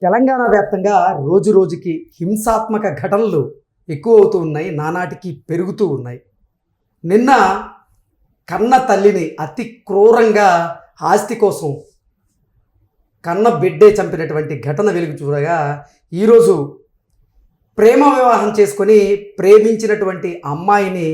తెలంగాణ వ్యాప్తంగా రోజు రోజుకి హింసాత్మక ఘటనలు ఎక్కువ అవుతూ ఉన్నాయి, నానాటికి పెరుగుతూ ఉన్నాయి. నిన్న కన్న తల్లిని అతి క్రూరంగా ఆస్తి కోసం కన్న బిడ్డే చంపినటువంటి ఘటన వెలుగు చూడగా, ఈరోజు ప్రేమ వివాహం చేసుకొని ప్రేమించినటువంటి అమ్మాయిని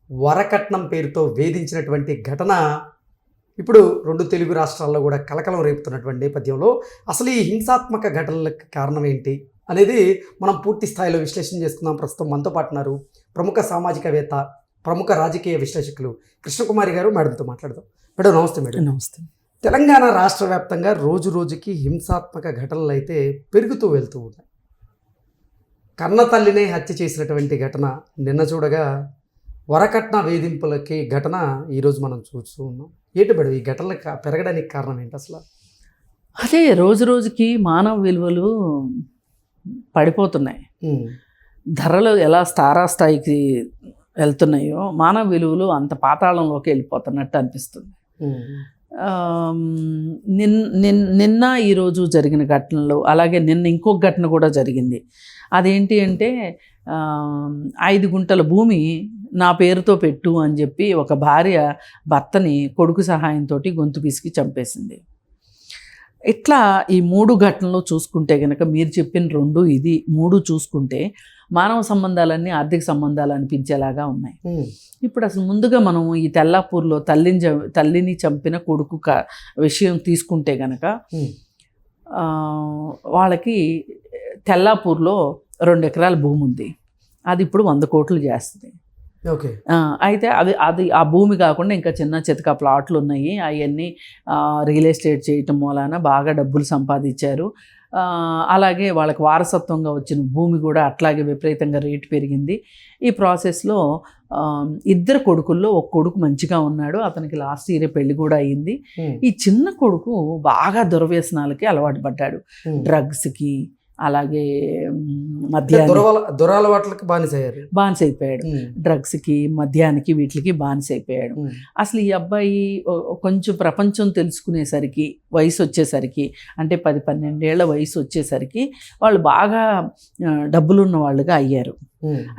వరకట్నం పేరుతో వేధించినటువంటి ఘటన ఇప్పుడు రెండు తెలుగు రాష్ట్రాల్లో కూడా కలకలం రేపుతున్నటువంటి నేపథ్యంలో అసలు ఈ హింసాత్మక ఘటనలకు కారణం ఏంటి అనేది మనం పూర్తి స్థాయిలో విశ్లేషణ చేసుకుందాం. ప్రస్తుతం మనతో పాటున్నారు ప్రముఖ సామాజికవేత్త, ప్రముఖ రాజకీయ విశ్లేషకులు కృష్ణకుమారి గారు. మేడంతో మాట్లాడదాం. మేడం నమస్తే. మేడం నమస్తే. తెలంగాణ రాష్ట్ర వ్యాప్తంగా రోజు రోజుకి హింసాత్మక ఘటనలు అయితే పెరుగుతూ వెళ్తూ ఉన్నాయి. కన్న తల్లినే హత్య చేసినటువంటి ఘటన నిన్న చూడగా, వరకట్న వేధింపులకి ఘటన ఈరోజు మనం చూస్తూ ఉన్నాం. ఏంటి మేడం ఈ ఘటనలు పెరగడానికి కారణం ఏంటి అసలు? అదే రోజు రోజుకి మానవ విలువలు పడిపోతున్నాయి. ధరలు ఎలా స్థాయికి వెళ్తున్నాయో మానవ విలువలు అంత పాతాళంలోకి వెళ్ళిపోతున్నట్టు అనిపిస్తుంది. నిన్న ఈరోజు జరిగిన ఘటనలు, అలాగే నిన్న ఇంకొక ఘటన కూడా జరిగింది. అదేంటి అంటే 5 గుంటల భూమి నా పేరుతో పెట్టు అని చెప్పి ఒక భార్య భర్తని కొడుకు సహాయంతో గొంతు పిసికి చంపేసింది. ఇట్లా ఈ 3 ఘటనలు చూసుకుంటే కనుక, మీరు చెప్పిన 2 ఇది 3 చూసుకుంటే మానవ సంబంధాలన్నీ ఆర్థిక సంబంధాలు అనిపించేలాగా ఉన్నాయి. ఇప్పుడు అసలు ముందుగా మనం ఈ తెల్లాపూర్లో తల్లిని చంపిన కొడుకు విషయం తీసుకుంటే కనుక, వాళ్ళకి తెల్లాపూర్లో 2 ఎకరాల భూమి ఉంది. అది ఇప్పుడు 100 కోట్లు చేస్తుంది. ఓకే. అయితే అది ఆ భూమి కాకుండా ఇంకా చిన్న చితక ప్లాట్లు ఉన్నాయి. అవన్నీ రియల్ ఎస్టేట్ చేయటం మూలాన బాగా డబ్బులు సంపాదించారు. అలాగే వాళ్ళకి వారసత్వంగా వచ్చిన భూమి కూడా అట్లాగే విపరీతంగా రేటు పెరిగింది. ఈ ప్రాసెస్లో 2 కొడుకుల్లో ఒక కొడుకు మంచిగా ఉన్నాడు. అతనికి లాస్ట్ ఇయర్ పెళ్లి కూడా అయ్యింది. ఈ చిన్న కొడుకు బాగా దుర్వ్యసనాలకి అలవాటు పడ్డాడు. డ్రగ్స్కి, అలాగే దురలవాట్లకి బానిస అయిపోయాడు. డ్రగ్స్కి, మద్యానికి, వీటికి బానిస అయిపోయాడు. అసలు ఈ అబ్బాయి కొంచెం ప్రపంచం తెలుసుకునేసరికి, వయసు వచ్చేసరికి, అంటే 10-12 ఏళ్ల వయసు వచ్చేసరికి వాళ్ళు బాగా డబ్బులున్న వాళ్ళుగా అయ్యారు.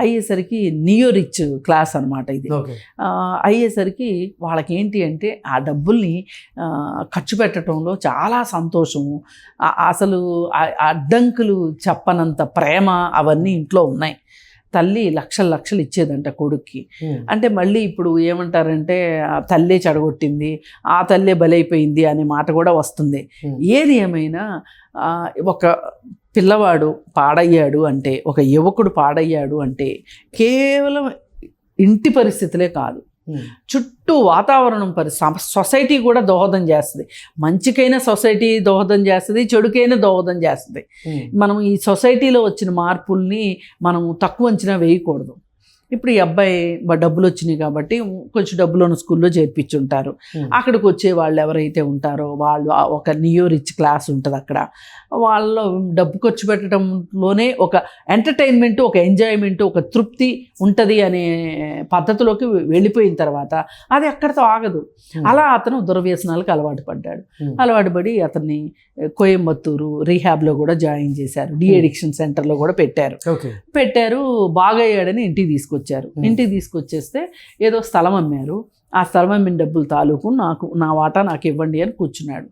అయ్యేసరికి నియో రిచ్ క్లాస్ అనమాట ఇది. అయ్యేసరికి వాళ్ళకి ఏంటి అంటే ఆ డబ్బుల్ని ఖర్చు పెట్టడంలో చాలా సంతోషము, అసలు అడ్డంకులు చెప్పనంత ప్రేమ అవన్నీ ఇంట్లో ఉన్నాయి. తల్లి లక్షలు ఇచ్చేదంట కొడుక్కి. అంటే మళ్ళీ ఇప్పుడు ఏమంటారంటే తల్లే చెడగొట్టింది, ఆ తల్లే బలైపోయింది అనే మాట కూడా వస్తుంది. ఏది ఏమైనా ఒక పిల్లవాడు పాడయ్యాడు అంటే, ఒక యువకుడు పాడయ్యాడు అంటే కేవలం ఇంటి పరిస్థితులే కాదు, చుట్టూ వాతావరణం సొసైటీ కూడా దోహదం చేస్తుంది. మంచికైనా సొసైటీ దోహదం చేస్తుంది, చెడుకైనా దోహదం చేస్తుంది. మనం ఈ సొసైటీలో వచ్చిన మార్పుల్ని మనం తక్కువ అంచనా వేయకూడదు. ఇప్పుడు ఈ అబ్బాయి డబ్బులు వచ్చినాయి కాబట్టి కొంచెం డబ్బులున్న స్కూల్లో చేర్పించుంటారు. అక్కడికి వచ్చే వాళ్ళు ఎవరైతే ఉంటారో వాళ్ళు ఒక నియో రిచ్ క్లాస్ ఉంటుంది. అక్కడ వాళ్ళలో డబ్బు ఖర్చు పెట్టడంలోనే ఒక ఎంటర్టైన్మెంట్, ఒక ఎంజాయ్మెంట్, ఒక తృప్తి ఉంటుంది అనే పద్ధతిలోకి వెళ్ళిపోయిన తర్వాత అది అక్కడితో ఆగదు. అలా అతను దుర్వ్యసనాలకు అలవాటు పడి అతన్ని కోయంబత్తూరు రీహాబ్లో కూడా జాయిన్ చేశారు. డిఅడిక్షన్ సెంటర్లో కూడా పెట్టారు. బాగయ్యాడని ఇంటికి తీసుకొచ్చేస్తే ఏదో స్థలం అమ్మారు. ఆ స్థలం అమ్మిన డబ్బులు తాలూకు నా వాటా నాకు ఇవ్వండి అని కూర్చున్నాడు.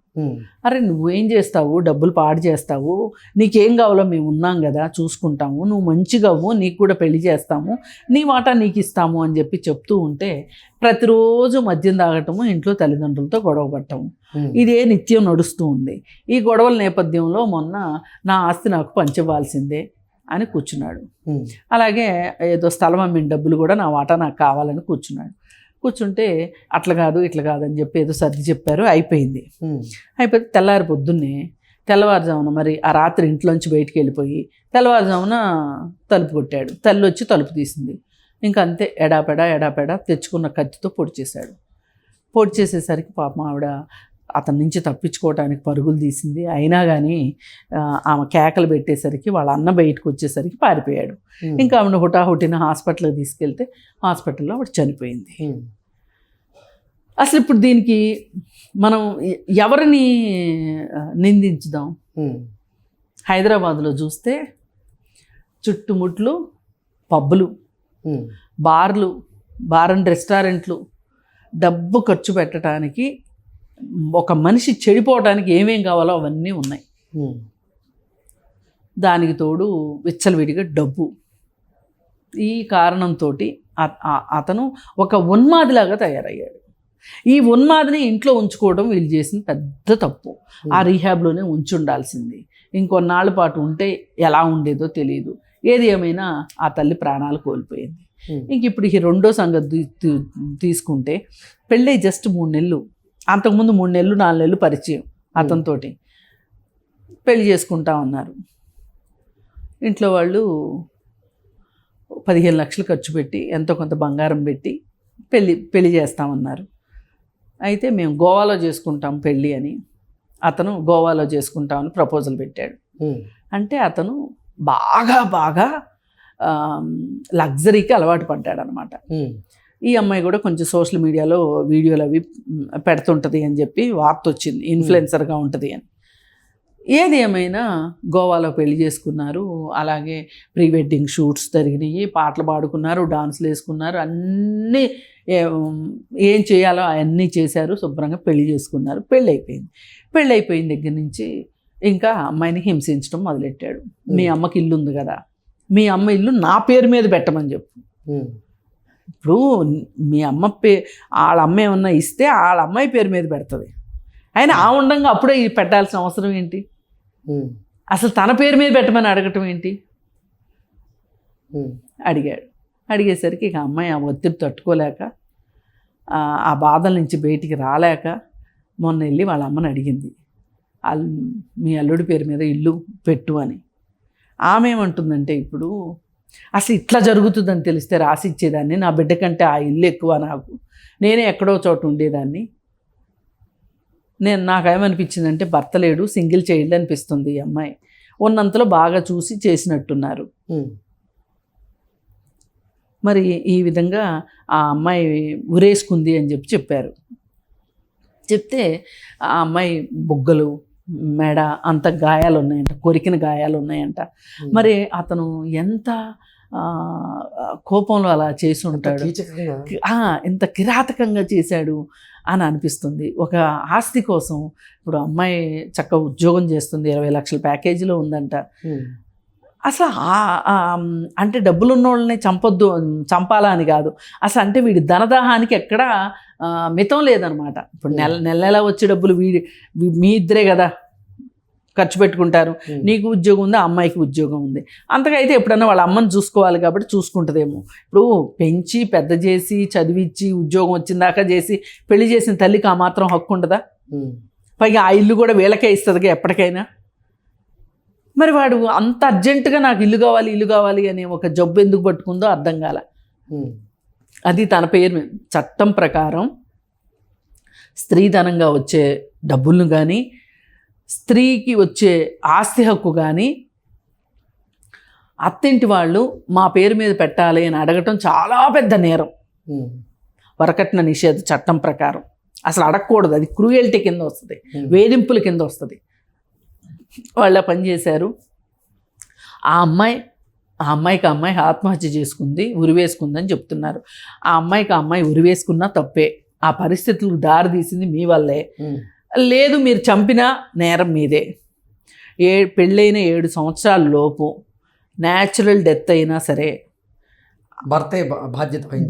అరే నువ్వేం చేస్తావు, డబ్బులు పాడు చేస్తావు, నీకేం కావాలో మేము ఉన్నాం కదా, చూసుకుంటాము, నువ్వు మంచిగా అవ్వు, నీకు కూడా పెళ్లి చేస్తాము, నీ వాటా నీకు ఇస్తాము అని చెప్తూ ఉంటే ప్రతిరోజు మద్యం తాగటము, ఇంట్లో తల్లిదండ్రులతో గొడవ పడటము, ఇదే నిత్యం నడుస్తూ ఉంది. ఈ గొడవల నేపథ్యంలో మొన్న నా ఆస్తి నాకు పంచవలసిందే అని కూర్చున్నాడు. అలాగే ఏదో స్థలం అమ్మిన డబ్బులు కూడా నా వాటా నాకు కావాలని కూర్చుంటే అట్లా కాదు ఇట్లా కాదు అని చెప్పి ఏదో సర్ది చెప్పారు. అయిపోయింది. తెల్లారి పొద్దున్నే తెల్లవారుజామున మరి ఆ రాత్రి ఇంట్లోంచి బయటికి వెళ్ళిపోయి తెల్లవారుజామున తలుపు కొట్టాడు. తల్లి వచ్చి తలుపు తీసింది. ఇంకా అంతే ఎడాపెడా తెచ్చుకున్న కత్తితో పొడి చేసేసరికి పాపం ఆవిడ అతని నుంచి తప్పించుకోవడానికి పరుగులు తీసింది. అయినా కానీ ఆమె కేకలు పెట్టేసరికి వాళ్ళ అన్న బయటకు వచ్చేసరికి పారిపోయాడు. ఇంకా ఆమెను హుటాహుటిన హాస్పిటల్కి తీసుకెళ్తే హాస్పిటల్లో ఆవిడ చనిపోయింది. అసలు ఇప్పుడు దీనికి మనం ఎవరిని నిందించుదాం? హైదరాబాద్లో చూస్తే చుట్టుముట్లు పబ్బులు, ఉమ్, బార్లు, బార్ అండ్ రెస్టారెంట్లు, డబ్బు ఖర్చు పెట్టడానికి, ఒక మనిషి చెడిపోవడానికి ఏమేం కావాలో అవన్నీ ఉన్నాయి. ఉమ్, దానికి తోడు విచ్చలవిడిగా డబ్బు. ఈ కారణంతో అతను ఒక ఉన్మాదిలాగా తయారయ్యాడు. ఈ ఉన్మాదిని ఇంట్లో ఉంచుకోవడం వీళ్ళు చేసిన పెద్ద తప్పు. ఆ రీహాబ్లోనే ఉండాల్సింది. ఇంకొన్నాళ్ళ పాటు ఉంటే ఎలా ఉండేదో తెలియదు. ఏది ఏమైనా ఆ తల్లి ప్రాణాలు కోల్పోయింది. ఇంక ఇప్పుడు ఈ రెండో సంగతి తీసుకుంటే, పెళ్ళై జస్ట్ 3 నెలలు, అంతకుముందు 3 నెలలు 4 నెలలు పరిచయం అతనితోటి, పెళ్లి చేసుకుంటా ఉన్నారు. ఇంట్లో వాళ్ళు 15 లక్షలు ఖర్చు పెట్టి ఎంతో కొంత బంగారం పెట్టి పెళ్లి చేస్తామన్నారు. అయితే మేము గోవాలో చేసుకుంటాం పెళ్ళి అని, అతను గోవాలో చేసుకుంటామని ప్రపోజల్ పెట్టాడు. అంటే అతను బాగా లగ్జరీకి అలవాటు పడ్డాడు అనమాట. ఈ అమ్మాయి కూడా కొంచెం సోషల్ మీడియాలో వీడియోలు అవి పెడుతుంటుంది అని చెప్పి వార్త వచ్చింది, ఇన్ఫ్లుయెన్సర్గా ఉంటుంది అని. ఏది ఏమైనా గోవాలో పెళ్లి చేసుకున్నారు. అలాగే ప్రీ వెడ్డింగ్ షూట్స్ జరిగినాయి, పాటలు పాడుకున్నారు, డాన్సులు వేసుకున్నారు, అన్నీ ఏం చేయాలో అవన్నీ చేశారు. శుభ్రంగా పెళ్లి చేసుకున్నారు. పెళ్ళి అయిపోయిన దగ్గర నుంచి ఇంకా అమ్మాయిని హింసించడం మొదలెట్టాడు. మీ అమ్మకి ఇల్లు ఉంది కదా, మీ అమ్మ ఇల్లు నా పేరు మీద పెట్టమని చెప్పు. ఇప్పుడు మీ అమ్మ వాళ్ళ అమ్మ ఏమన్నా ఇస్తే వాళ్ళ అమ్మాయి పేరు మీద పెడుతుంది. అయినా ఆ ఉండంగా అప్పుడే పెట్టాల్సిన అవసరం ఏంటి? అసలు తన పేరు మీద పెట్టమని అడగటం ఏంటి? అడిగాడు. అడిగేసరికి ఇక అమ్మాయి ఆ ఒత్తిడి తట్టుకోలేక, ఆ బాధల నుంచి బయటికి రాలేక మొన్న వెళ్ళి వాళ్ళ అమ్మని అడిగింది, మీ అల్లుడి పేరు మీద ఇల్లు పెట్టు అని. ఆమె ఏమంటుందంటే, ఇప్పుడు అసలు ఇట్లా జరుగుతుందని తెలిస్తే రాసి ఇచ్చేదాన్ని, నా బిడ్డ కంటే ఆ ఇల్లు ఎక్కువ నాకు, నేనే ఎక్కడో చోట ఉండేదాన్ని. నాకేమనిపించిందంటే, భర్త లేడు, సింగిల్ చైల్డ్ అనిపిస్తుంది. ఈ అమ్మాయి ఉన్నంతలో బాగా చూసి చేసినట్టున్నారు. మరి ఈ విధంగా ఆ అమ్మాయి ఉరేసుకుంది అని చెప్పారు. చెప్తే ఆ అమ్మాయి బుగ్గలు, మెడ అంత గాయాలు ఉన్నాయంట, కొరికిన గాయాలు ఉన్నాయంట. మరి అతను ఎంత కోపంలో అలా చేసి ఉంటాడు, ఎంత కిరాతకంగా చేశాడు అని అనిపిస్తుంది. ఒక ఆస్తి కోసం, ఇప్పుడు అమ్మాయి చక్కగా ఉద్యోగం చేస్తుంది, 20 లక్షల ప్యాకేజీలో ఉందంట. అసలు అంటే డబ్బులు ఉన్న వాళ్ళని చంపాలా అని కాదు అసలు, అంటే వీడి ధనదాహానికి ఎక్కడా మితం లేదనమాట. ఇప్పుడు నెల వచ్చే డబ్బులు మీ ఇద్దరే కదా ఖర్చు పెట్టుకుంటారు. నీకు ఉద్యోగం ఉంది, అమ్మాయికి ఉద్యోగం ఉంది. అంతకైతే ఎప్పుడన్నా వాళ్ళ అమ్మని చూసుకోవాలి కాబట్టి చూసుకుంటుందేమో. ఇప్పుడు పెంచి పెద్ద చేసి చదివించి ఉద్యోగం వచ్చిందాకా చేసి పెళ్లి చేసిన తల్లికి ఆ మాత్రం హక్కు ఉండదా? పైగా ఆ ఇల్లు కూడా వీళ్ళకే ఇస్తుందిగా ఎప్పటికైనా. మరి వాడు అంత అర్జెంటుగా నాకు ఇల్లు కావాలి అనే ఒక జబ్బు ఎందుకు పట్టుకుందో అర్థం కాల. అది తన పేరు మీద చట్టం ప్రకారం స్త్రీధనంగా వచ్చే డబ్బులను కానీ, స్త్రీకి వచ్చే ఆస్తి హక్కు కానీ అత్తింటి వాళ్ళు మా పేరు మీద పెట్టాలి అని అడగటం చాలా పెద్ద నేరం. వరకట్న నిషేధ చట్టం ప్రకారం అసలు అడగకూడదు. అది క్రూయల్టీ కింద వస్తుంది, వేధింపుల కింద వస్తుంది. వాళ్ళ పని చేశారు. ఆ అమ్మాయికి ఆత్మహత్య చేసుకుంది, ఉరివేసుకుందని చెప్తున్నారు. ఆ అమ్మాయి ఉరివేసుకున్నా తప్పే. ఆ పరిస్థితులకు దారి తీసింది మీ వల్లే. లేదు, మీరు చంపినా నేరం మీదే. పెళ్ళైన 7 సంవత్సరాల లోపు న్యాచురల్ డెత్ అయినా సరే భర్తే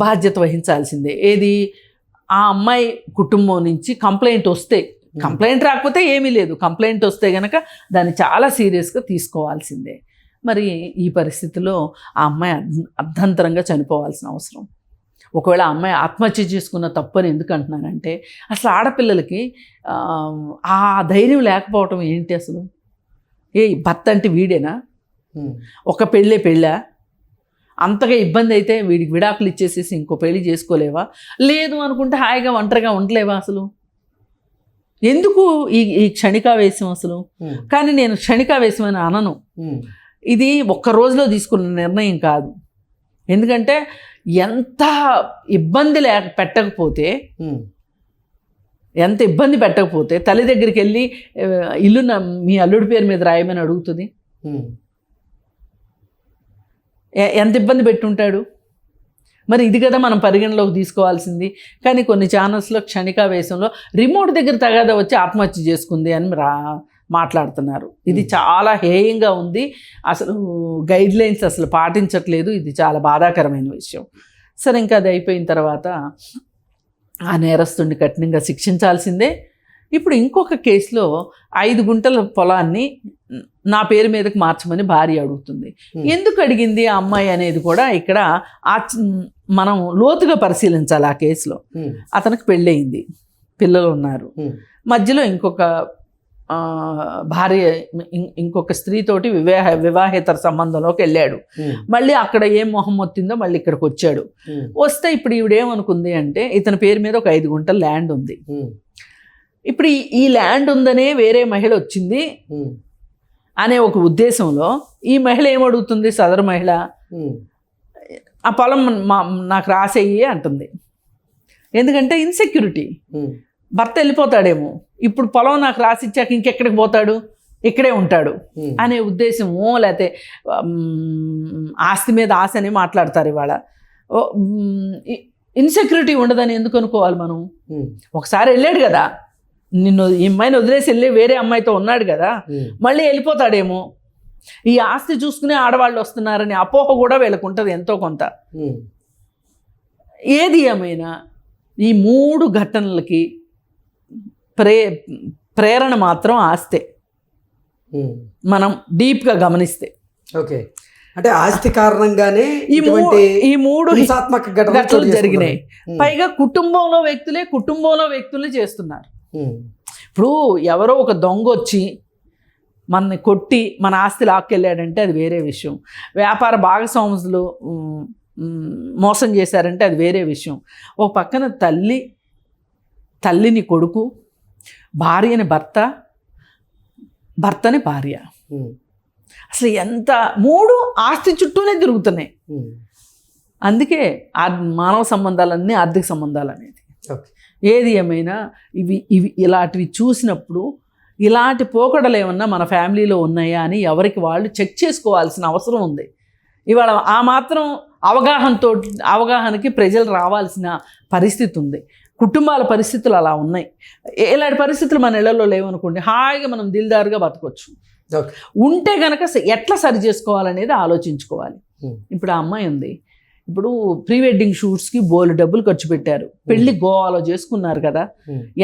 బాధ్యత వహించాల్సిందే. ఏది, ఆ అమ్మాయి కుటుంబం నుంచి కంప్లైంట్ వస్తే, కంప్లైంట్ రాకపోతే ఏమీ లేదు, కంప్లైంట్ వస్తే కనుక దాన్ని చాలా సీరియస్గా తీసుకోవాల్సిందే. మరి ఈ పరిస్థితిలో ఆ అమ్మాయి అర్ధంతరంగా చనిపోవాల్సిన అవసరం. ఒకవేళ ఆ అమ్మాయి ఆత్మహత్య చేసుకున్న తప్పని ఎందుకు అంటున్నానంటే, అసలు ఆడపిల్లలకి ఆ ధైర్యం లేకపోవటం ఏంటి అసలు? భర్త అంటే వీడేనా? ఒక పెళ్ళా? అంతగా ఇబ్బంది అయితే వీడికి విడాకులు ఇచ్చేసేసి ఇంకో పెళ్లి చేసుకోలేవా? లేదు అనుకుంటే హాయిగా ఒంటరిగా ఉండలేవా? అసలు ఎందుకు ఈ క్షణికావేశం అసలు? కానీ నేను క్షణికావేశం అని అనను. ఇది ఒక్క రోజులో తీసుకున్న నిర్ణయం కాదు. ఎందుకంటే ఎంత ఇబ్బంది పెట్టకపోతే తల్లి దగ్గరికి వెళ్ళి ఇల్లు మీ అల్లుడి పేరు మీద రాయమని అడుగుతుంది. ఎంత ఇబ్బంది పెట్టుంటాడు. మరి ఇది కదా మనం పరిగణలోకి తీసుకోవాల్సింది. కానీ కొన్ని ఛానల్స్లో క్షణికావేశంలో రిమోట్ దగ్గర తగాదా వచ్చి ఆత్మహత్య చేసుకుంది అని మాట్లాడుతున్నారు. ఇది చాలా హేయంగా ఉంది. అసలు గైడ్ లైన్స్ అసలు పాటించట్లేదు. ఇది చాలా బాధాకరమైన విషయం. సరే, ఇంకా అది అయిపోయిన తర్వాత ఆ నేరస్తుడిని కఠినంగా శిక్షించాల్సిందే. ఇప్పుడు ఇంకొక కేసులో 5 గుంటల పొలాన్ని నా పేరు మీదకి మార్చమని భార్య అడుగుతుంది. ఎందుకు అడిగింది ఆ అమ్మాయి అనేది కూడా ఇక్కడ మనం లోతుగా పరిశీలించాలి. ఆ కేసులో అతనికి పెళ్ళయింది, పిల్లలు ఉన్నారు. మధ్యలో ఇంకొక భార్య ఇంకొక స్త్రీతోటి వివాహేతర సంబంధంలోకి వెళ్ళాడు. మళ్ళీ అక్కడ ఏం మొహం మొత్తిందో మళ్ళీ ఇక్కడికి వచ్చాడు. వస్తే ఇప్పుడు ఈవిడేమనుకుంది అంటే ఇతని పేరు మీద ఒక 5 గుంటల ల్యాండ్ ఉంది. ఇప్పుడు ఈ ల్యాండ్ ఉందనే వేరే మహిళ వచ్చింది అనే ఒక ఉద్దేశంలో ఈ మహిళ ఏమడుగుతుంది, సదరు మహిళ, ఆ పొలం నాకు రాసేయి అంటుంది. ఎందుకంటే ఇన్సెక్యూరిటీ. భర్త వెళ్ళిపోతాడేమో, ఇప్పుడు పొలం నాకు రాసిచ్చాక ఇంకెక్కడికి పోతాడు, ఇక్కడే ఉంటాడు అనే ఉద్దేశమో, లేకపోతే ఆస్తి మీద ఆశ అని మాట్లాడతారు. ఇవాళ ఇన్సెక్యూరిటీ ఉండదని ఎందుకు అనుకోవాలి మనం? ఒకసారి వెళ్ళాడు కదా, నిన్ను ఈ అమ్మాయిని వదిలేసి వెళ్ళి వేరే అమ్మాయితో ఉన్నాడు కదా, మళ్ళీ వెళ్ళిపోతాడేమో, ఈ ఆస్తి చూసుకునే ఆడవాళ్ళు వస్తున్నారని అపోహ కూడా వీళ్ళకు ఉంటుంది ఎంతో కొంత. ఏది ఏమైనా ఈ 3 ఘటనలకి ప్రేరణ మాత్రం ఆస్తే, మనం డీప్గా గమనిస్తే. ఓకే, అంటే ఆస్తి కారణంగానే ఈ 3 హింసాత్మక ఘటనలు జరిగినాయి. పైగా కుటుంబంలో వ్యక్తులే చేస్తున్నారు. ఇప్పుడు ఎవరో ఒక దొంగ వచ్చి మనని కొట్టి మన ఆస్తి లాక్కెళ్ళాడంటే అది వేరే విషయం. వ్యాపార భాగస్వాములు మోసం చేశారంటే అది వేరే విషయం. ఓ పక్కన తల్లిని కొడుకు, భార్యని భర్తని భార్య, అసలు ఎంత 3 ఆస్తి చుట్టూనే తిరుగుతున్నాయి. అందుకే మానవ సంబంధాలన్నీ ఆర్థిక సంబంధాలు అనేది. ఏది ఏమైనా ఇవి ఇలాంటివి చూసినప్పుడు ఇలాంటి పోకడలు ఏమన్నా మన ఫ్యామిలీలో ఉన్నాయా అని ఎవరికి వాళ్ళు చెక్ చేసుకోవాల్సిన అవసరం ఉంది. ఇవాళ ఆ మాత్రం అవగాహనకి ప్రజలు రావాల్సిన పరిస్థితి ఉంది. కుటుంబాల పరిస్థితులు అలా ఉన్నాయి. ఇలాంటి పరిస్థితులు మన ఇళ్లలో లేవనుకోండి, హాయిగా మనం దిల్దారుగా బతకొచ్చు. ఉంటే కనుక ఎట్లా సరి చేసుకోవాలనేది ఆలోచించుకోవాలి. ఇప్పుడు ఆ అమ్మాయి ఉంది, ఇప్పుడు ప్రీ వెడ్డింగ్ షూట్స్కి బోలు డబ్బులు ఖర్చు పెట్టారు, పెళ్లి గోవాలో చేసుకున్నారు కదా,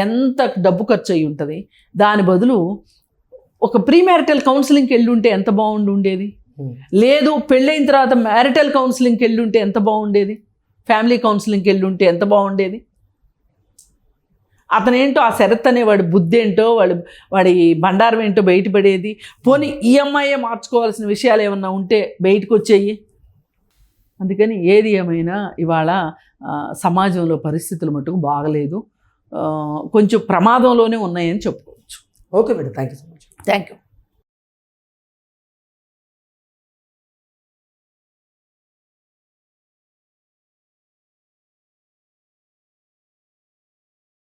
ఎంత డబ్బు ఖర్చు అయ్యి ఉంటుంది. దాని బదులు ఒక ప్రీ మ్యారిటల్ కౌన్సిలింగ్కి వెళ్ళి ఉంటే ఎంత ఉండేది. లేదు, పెళ్ళైన తర్వాత మ్యారిటల్ కౌన్సిలింగ్కి వెళ్ళి ఉంటే ఎంత బాగుండేది, ఫ్యామిలీ కౌన్సిలింగ్కి వెళ్ళి ఉంటే ఎంత బాగుండేది. అతనేంటో ఆ శరత్ అనేవాడి బుద్ధి ఏంటో, వాడి బండారం ఏంటో బయటపడేది. పోనీ ఈ అమ్మాయే మార్చుకోవాల్సిన విషయాలు ఏమన్నా ఉంటే బయటకు వచ్చేయి. అందుకని ఏది ఏమైనా ఇవాళ సమాజంలో పరిస్థితులు మటుకు బాగలేదు, కొంచెం ప్రమాదంలోనే ఉన్నాయని చెప్పుకోవచ్చు. Okay madam, thank you so much. Thank you.